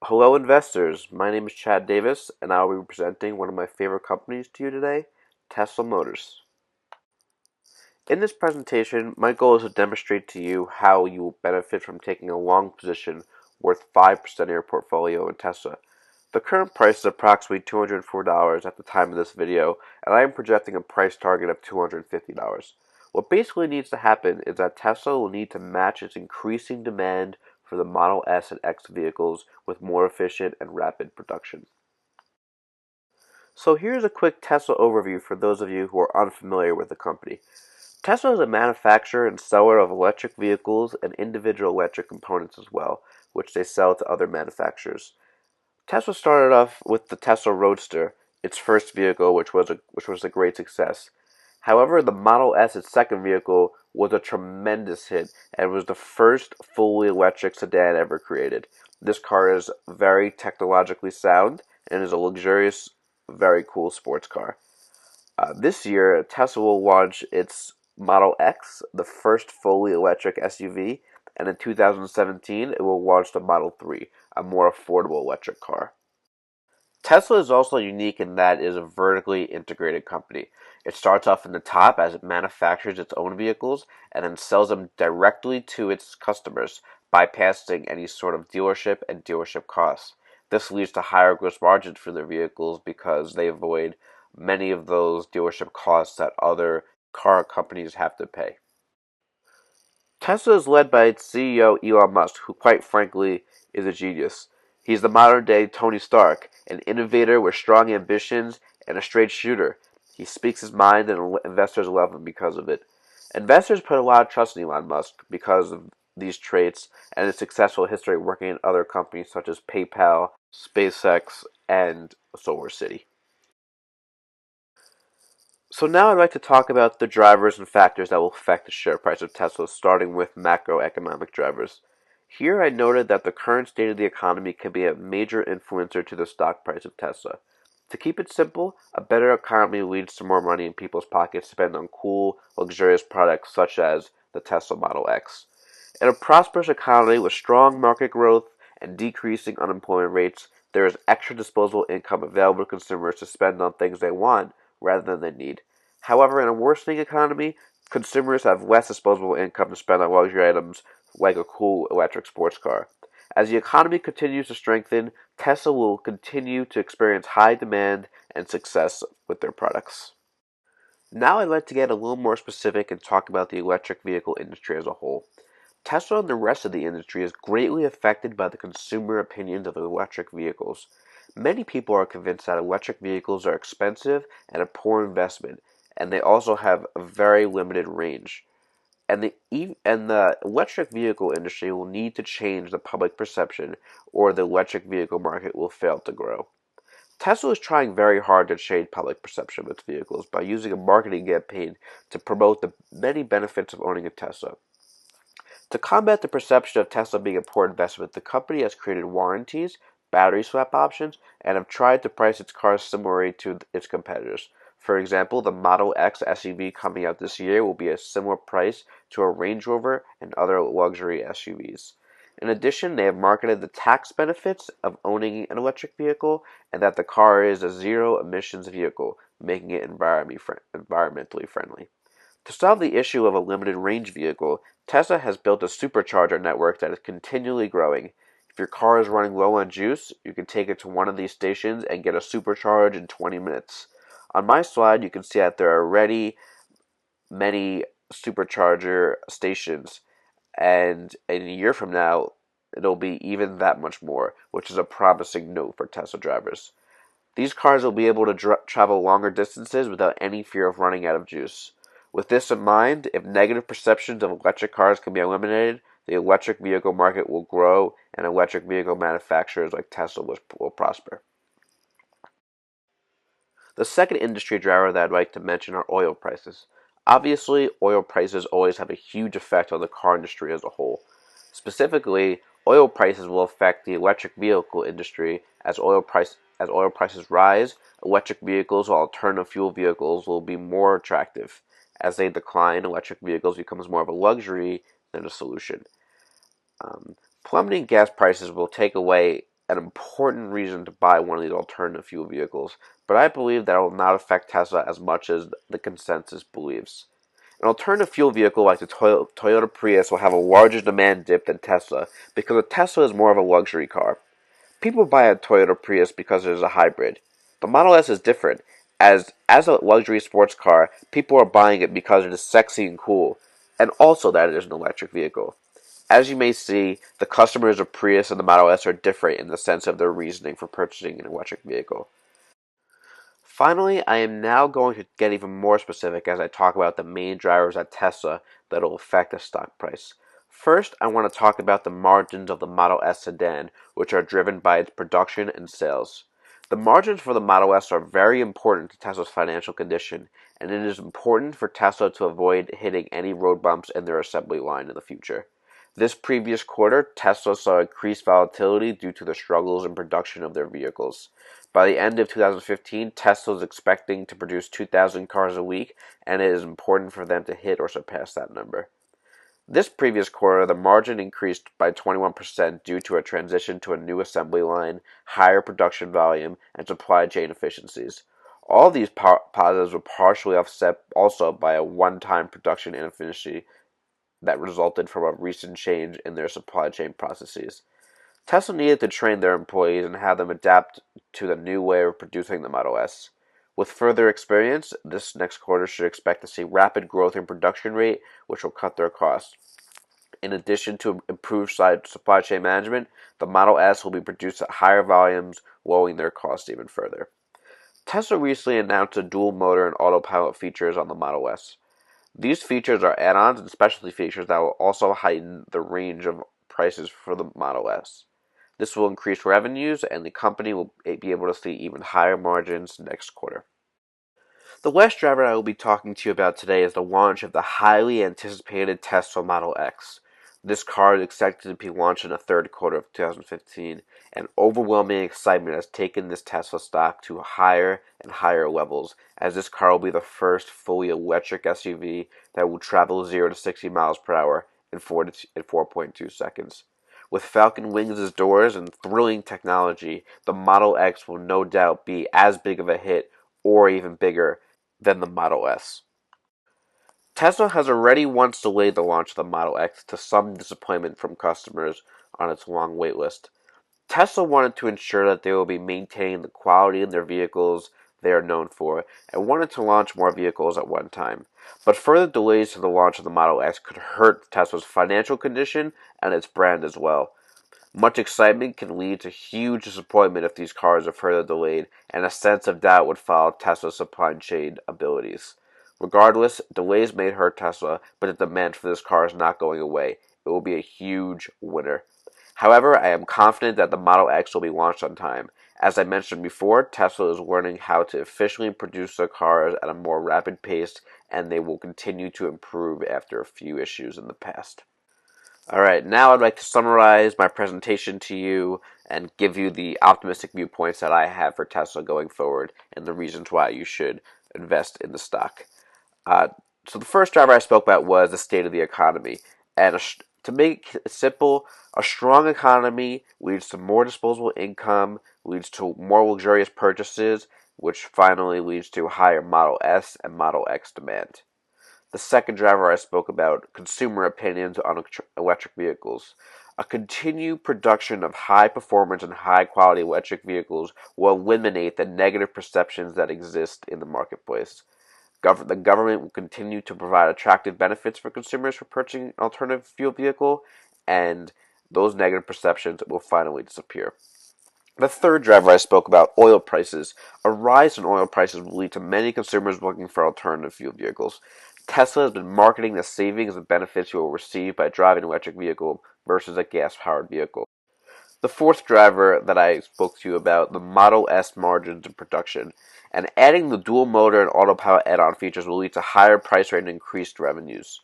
Hello, investors. My name is Chad Davis, and I will be presenting one of my favorite companies to you today, Tesla Motors. In this presentation, my goal is to demonstrate to you how you will benefit from taking a long position worth 5% of your portfolio in Tesla. The current price is approximately $204 at the time of this video, and I am projecting a price target of $250. What basically needs to happen is that Tesla will need to match its increasing demand for the Model S and X vehicles with more efficient and rapid production. So here's a quick Tesla overview for those of you who are unfamiliar with the company. Tesla is a manufacturer and seller of electric vehicles and individual electric components as well, which they sell to other manufacturers. Tesla started off with the Tesla Roadster, its first vehicle, which was a great success. However, the Model S, its second vehicle, was a tremendous hit and was the first fully electric sedan ever created. This car is very technologically sound and is a luxurious, very cool sports car. This year, Tesla will launch its Model X, the first fully electric SUV, and in 2017, it will launch the Model 3, a more affordable electric car. Tesla is also unique in that it is a vertically integrated company. It starts off in the top as it manufactures its own vehicles and then sells them directly to its customers, bypassing any sort of dealership and dealership costs. This leads to higher gross margins for their vehicles because they avoid many of those dealership costs that other car companies have to pay. Tesla is led by its CEO Elon Musk, who quite frankly is a genius. He's the modern day Tony Stark, an innovator with strong ambitions and a straight shooter. He speaks his mind and investors love him because of it. Investors put a lot of trust in Elon Musk because of these traits and his successful history working in other companies such as PayPal, SpaceX, and SolarCity. So now I'd like to talk about the drivers and factors that will affect the share price of Tesla, starting with macroeconomic drivers. Here I noted that the current state of the economy can be a major influencer to the stock price of Tesla. To keep it simple, a better economy leads to more money in people's pockets spent on cool, luxurious products such as the Tesla Model X. In a prosperous economy with strong market growth and decreasing unemployment rates, there is extra disposable income available to consumers to spend on things they want rather than they need. However, in a worsening economy, consumers have less disposable income to spend on luxury items like a cool electric sports car. As the economy continues to strengthen, Tesla will continue to experience high demand and success with their products. Now I'd like to get a little more specific and talk about the electric vehicle industry as a whole. Tesla and the rest of the industry is greatly affected by the consumer opinions of electric vehicles. Many people are convinced that electric vehicles are expensive and a poor investment, and they also have a very limited range. And the electric vehicle industry will need to change the public perception, or the electric vehicle market will fail to grow. Tesla is trying very hard to change public perception of its vehicles by using a marketing campaign to promote the many benefits of owning a Tesla. To combat the perception of Tesla being a poor investment, the company has created warranties, battery swap options, and have tried to price its cars similarly to its competitors. For example, the Model X SUV coming out this year will be a similar price to a Range Rover and other luxury SUVs. In addition, they have marketed the tax benefits of owning an electric vehicle and that the car is a zero emissions vehicle, making it environmentally friendly. To solve the issue of a limited range vehicle, Tesla has built a supercharger network that is continually growing. If your car is running low on juice, you can take it to one of these stations and get a supercharge in 20 minutes. On my slide, you can see that there are already many supercharger stations, and in a year from now, it'll be even that much more, which is a promising note for Tesla drivers. These cars will be able to travel longer distances without any fear of running out of juice. With this in mind, if negative perceptions of electric cars can be eliminated, the electric vehicle market will grow and electric vehicle manufacturers like Tesla will prosper. The second industry driver that I'd like to mention are oil prices. Obviously, oil prices always have a huge effect on the car industry as a whole. Specifically, oil prices will affect the electric vehicle industry as oil prices rise. Electric vehicles or alternative fuel vehicles will be more attractive. As they decline, electric vehicles becomes more of a luxury than a solution. Plummeting gas prices will take away an important reason to buy one of these alternative fuel vehicles, but I believe that it will not affect Tesla as much as the consensus believes. An alternative fuel vehicle like the Toyota Prius will have a larger demand dip than Tesla because a Tesla is more of a luxury car. People buy a Toyota Prius because it is a hybrid. The Model S is different. As a luxury sports car, people are buying it because it is sexy and cool, and also that it is an electric vehicle. As you may see, the customers of Prius and the Model S are different in the sense of their reasoning for purchasing an electric vehicle. Finally, I am now going to get even more specific as I talk about the main drivers at Tesla that will affect the stock price. First, I want to talk about the margins of the Model S sedan, which are driven by its production and sales. The margins for the Model S are very important to Tesla's financial condition, and it is important for Tesla to avoid hitting any road bumps in their assembly line in the future. This previous quarter, Tesla saw increased volatility due to the struggles in production of their vehicles. By the end of 2015, Tesla is expecting to produce 2,000 cars a week, and it is important for them to hit or surpass that number. This previous quarter, the margin increased by 21% due to a transition to a new assembly line, higher production volume, and supply chain efficiencies. All these positives were partially offset also by a one-time production inefficiency that resulted from a recent change in their supply chain processes. Tesla needed to train their employees and have them adapt to the new way of producing the Model S. With further experience, this next quarter should expect to see rapid growth in production rate, which will cut their costs. In addition to improved supply chain management, the Model S will be produced at higher volumes, lowering their costs even further. Tesla recently announced a dual motor and autopilot features on the Model S. These features are add-ons and specialty features that will also heighten the range of prices for the Model S. This will increase revenues, and the company will be able to see even higher margins next quarter. The last driver I will be talking to you about today is the launch of the highly anticipated Tesla Model X. This car is expected to be launched in the third quarter of 2015, and overwhelming excitement has taken this Tesla stock to higher and higher levels, as this car will be the first fully electric SUV that will travel 0 to 60 miles per hour in 4.2 seconds. With Falcon Wings as doors and thrilling technology, the Model X will no doubt be as big of a hit or even bigger than the Model S. Tesla has already once delayed the launch of the Model X to some disappointment from customers on its long wait list. Tesla wanted to ensure that they will be maintaining the quality in their vehicles they are known for, and wanted to launch more vehicles at one time. But further delays to the launch of the Model X could hurt Tesla's financial condition and its brand as well. Much excitement can lead to huge disappointment if these cars are further delayed, and a sense of doubt would follow Tesla's supply chain abilities. Regardless, delays may hurt Tesla, but the demand for this car is not going away. It will be a huge winner. However, I am confident that the Model X will be launched on time. As I mentioned before, Tesla is learning how to efficiently produce their cars at a more rapid pace, and they will continue to improve after a few issues in the past. Alright, now I'd like to summarize my presentation to you and give you the optimistic viewpoints that I have for Tesla going forward and the reasons why you should invest in the stock. Uh, so the first driver I spoke about was the state of the economy. And to make it simple, a strong economy leads to more disposable income, leads to more luxurious purchases, which finally leads to higher Model S and Model X demand. The second driver I spoke about, consumer opinions on electric vehicles. A continued production of high performance and high quality electric vehicles will eliminate the negative perceptions that exist in the marketplace. The government will continue to provide attractive benefits for consumers for purchasing an alternative fuel vehicle, and those negative perceptions will finally disappear. The third driver I spoke about, oil prices. A rise in oil prices will lead to many consumers looking for alternative fuel vehicles. Tesla has been marketing the savings and benefits you will receive by driving an electric vehicle versus a gas-powered vehicle. The fourth driver that I spoke to you about, the Model S margins and production. And adding the dual motor and autopilot add-on features will lead to higher price rate and increased revenues.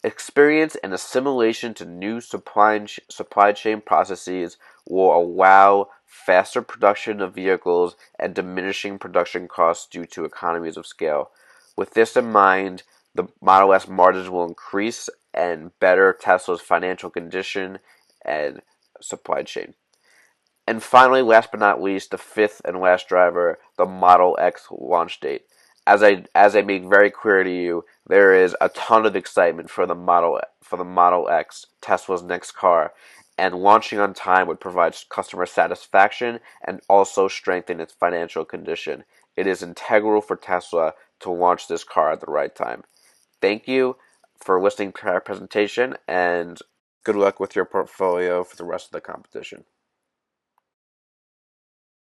Experience and assimilation to new supply chain processes will allow faster production of vehicles and diminishing production costs due to economies of scale. With this in mind, the Model S margins will increase and better Tesla's financial condition and supply chain. And finally, last but not least, the fifth and last driver, the Model X launch date. As I make very clear to you, there is a ton of excitement for the Model X, Tesla's next car, and launching on time would provide customer satisfaction and also strengthen its financial condition. It is integral for Tesla to launch this car at the right time. Thank you for listening to our presentation, and good luck with your portfolio for the rest of the competition.